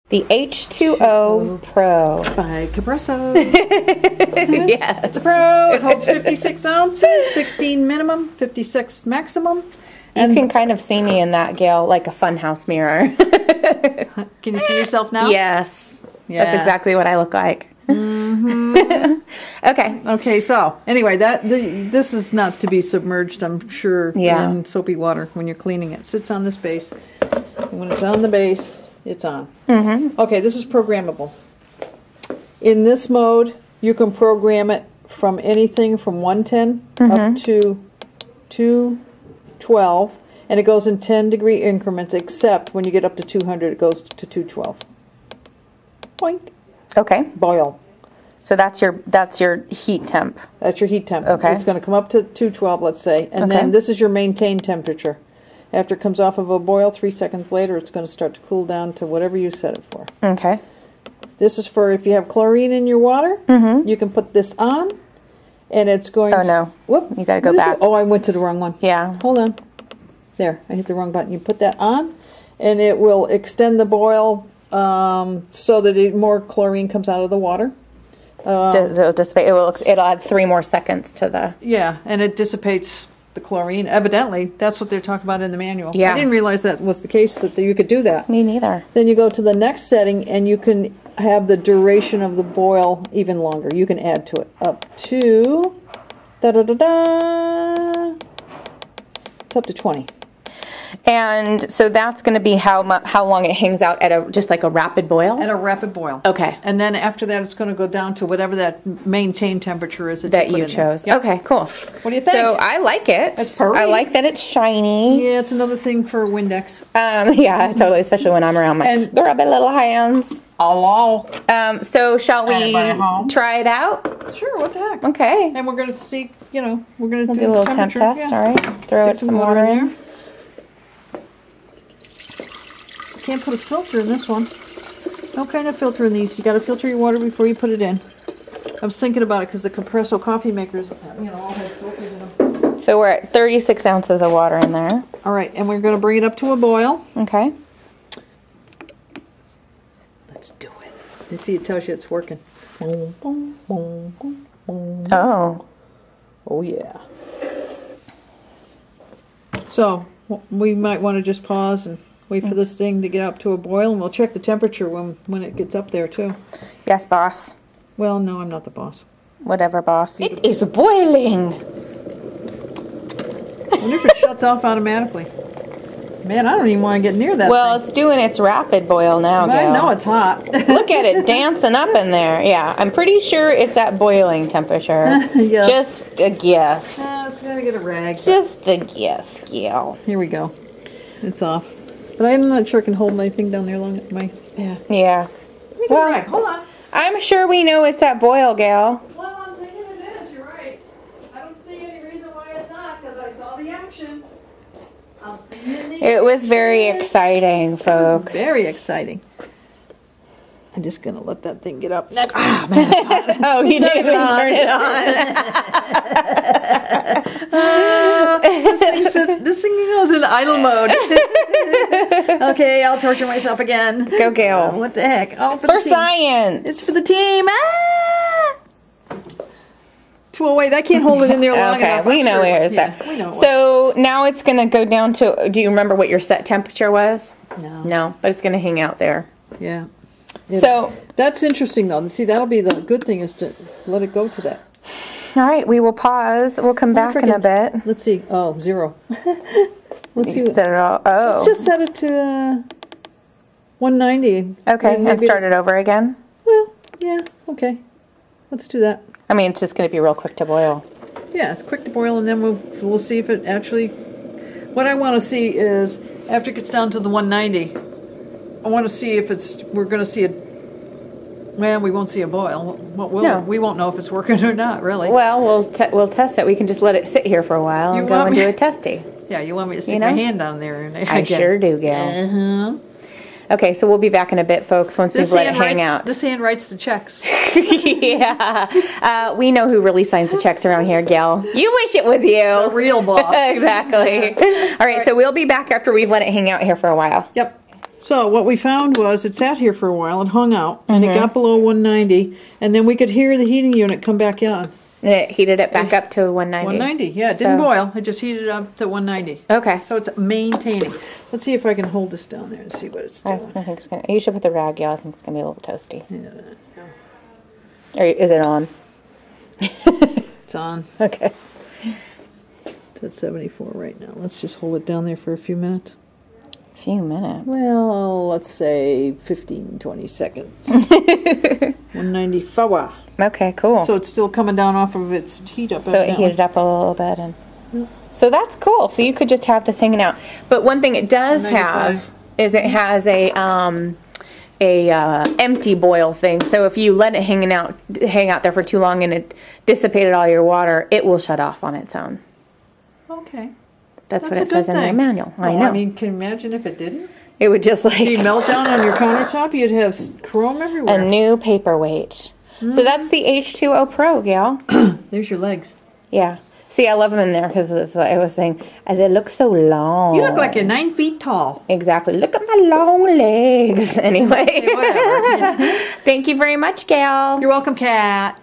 The H20 Pro. By Capresso. Yeah. It's a Pro. It holds 56 ounces, 16 minimum, 56 maximum. And you can kind of see me in that, Gail, like a funhouse mirror. Can you see yourself now? Yes. Yeah. That's exactly what I look like. Mm-hmm. Okay. Okay, so anyway, this is not to be submerged, I'm sure, in soapy water when you're cleaning it. It sits on this base. And when it's on the base, it's on. Mm-hmm. Okay, this is programmable. In this mode, you can program it from anything from 110 up to 212, and it goes in 10-degree increments, except when you get up to 200, it goes to 212. Boink. Okay. Boil. So that's your heat temp. That's your heat temp. Okay. It's going to come up to 212, let's say, and then this is your maintained temperature. After it comes off of a boil, 3 seconds later, it's going to start to cool down to whatever you set it for. Okay. This is for if you have chlorine in your water, you can put this on, and it's going to... Oh, no. Whoop. You got to go back. Oh, I went to the wrong one. Yeah. Hold on. There, I hit the wrong button. You put that on, and it will extend the boil so that more chlorine comes out of the water. It'll dissipate. It'll add 3 more seconds to the... Yeah, and it dissipates the chlorine. Evidently, that's what they're talking about in the manual. Yeah. I didn't realize that was the case, that you could do that. Me neither. Then you go to the next setting, and you can have the duration of the boil even longer. You can add to it up to... Da-da-da-da! It's up to 20. And so that's going to be how long it hangs out at just like a rapid boil? At a rapid boil. Okay. And then after that, it's going to go down to whatever that maintained temperature is that you chose. Yep. Okay, cool. What do you think? So I like it. It's perfect. I like that it's shiny. Yeah, it's another thing for Windex. Yeah, totally, especially when I'm around my grubby little hands. Hello. So shall we try it out? Sure, what the heck. Okay. And we're going to see, we're going to do a little temp test, all right? Throw some water in there. Can't put a filter in this one. No kind of filter in these. You got to filter your water before you put it in. I was thinking about it because the Capresso coffee makers, all have filters in them. So we're at 36 ounces of water in there. All right, and we're going to bring it up to a boil. Okay. Let's do it. You see, it tells you it's working. Oh. Oh, yeah. So, we might want to just pause and wait for this thing to get up to a boil, and we'll check the temperature when it gets up there, too. Yes, boss. Well, no, I'm not the boss. Whatever, boss. It is boiling. I wonder if it shuts off automatically. Man, I don't even want to get near that Well, thing. It's doing its rapid boil now, Gail. I know it's hot. Look at it dancing up in there. Yeah, I'm pretty sure it's at boiling temperature. Yeah. Just a guess. It's going to get a rag. Just a guess, Gail. Here we go. It's off. But I'm not sure I can hold my thing down there long. Yeah. Well, rag. Hold on. I'm sure we know it's at boil, Gail. Well, I'm thinking it is. You're right. I don't see any reason why it's not, because I saw the action. I'm seeing the It was very exciting, folks. It was very exciting. I'm just going to let that thing get up. Ah, man, it's hot. Oh, you didn't even turn it on. This thing goes in idle mode. Okay, I'll torture myself again. Go, Gail. What the heck? Oh, for science. It's for the team. Ah! 208. I can't hold it in there long enough. We know where it's at. We know. So now it's going to go down to, do you remember what your set temperature was? No. No, but it's going to hang out there. Yeah. So that's interesting, though. See, that'll be the good thing, is to let it go to that. All right, we will pause. We'll come back in a bit. Let's see. Oh, 0. Let's see. Set it all. Oh. Let's just set it to 190. Okay, and start it over again? Well, yeah, okay. Let's do that. I mean, it's just going to be real quick to boil. Yeah, it's quick to boil, and then we'll see if it actually... What I want to see is, after it gets down to the 190, I want to see if we're going to see a... Well, we won't see a boil. No. We won't know if it's working or not, really. Well, we'll test it. We can just let it sit here for a while and go and do a testy. Yeah, you want me to stick my hand down there? And I sure do, Gail. Okay, so we'll be back in a bit, folks, once we've let it hang out. This hand writes the checks. Yeah. We know who really signs the checks around here, Gail. You wish it was you. The real boss. Exactly. All right, so we'll be back after we've let it hang out here for a while. Yep. So what we found was it sat here for a while and hung out, and it got below 190, and then we could hear the heating unit come back on. And it heated it back up to 190. 190, yeah. It didn't boil. It just heated up to 190. Okay. So it's maintaining. Let's see if I can hold this down there and see what it's doing. I think it's gonna. You should put the rag. Yeah, I think it's gonna be a little toasty. Yeah. Or is it on? It's on. Okay. It's at 74 right now. Let's just hold it down there for a few minutes. Few minutes. Well, let's say 15, 20 seconds. 194. Okay, cool. So it's still coming down off of its heat up. So it heated up a little bit, and so that's cool. So you could just have this hanging out. But one thing it does have is it has a empty boil thing. So if you let it hang out there for too long and it dissipated all your water, it will shut off on its own. Okay. That's what it says in their manual. I know. I mean, can you imagine if it didn't? It would just like... If you melt down on your countertop, you'd have chrome everywhere. A new paperweight. So that's the H20 Pro, Gail. There's your legs. Yeah. See, I love them in there because I was saying, they look so long. You look like you're 9 feet tall. Exactly. Look at my long legs. Anyway. Okay, whatever. Thank you very much, Gail. You're welcome, Kat.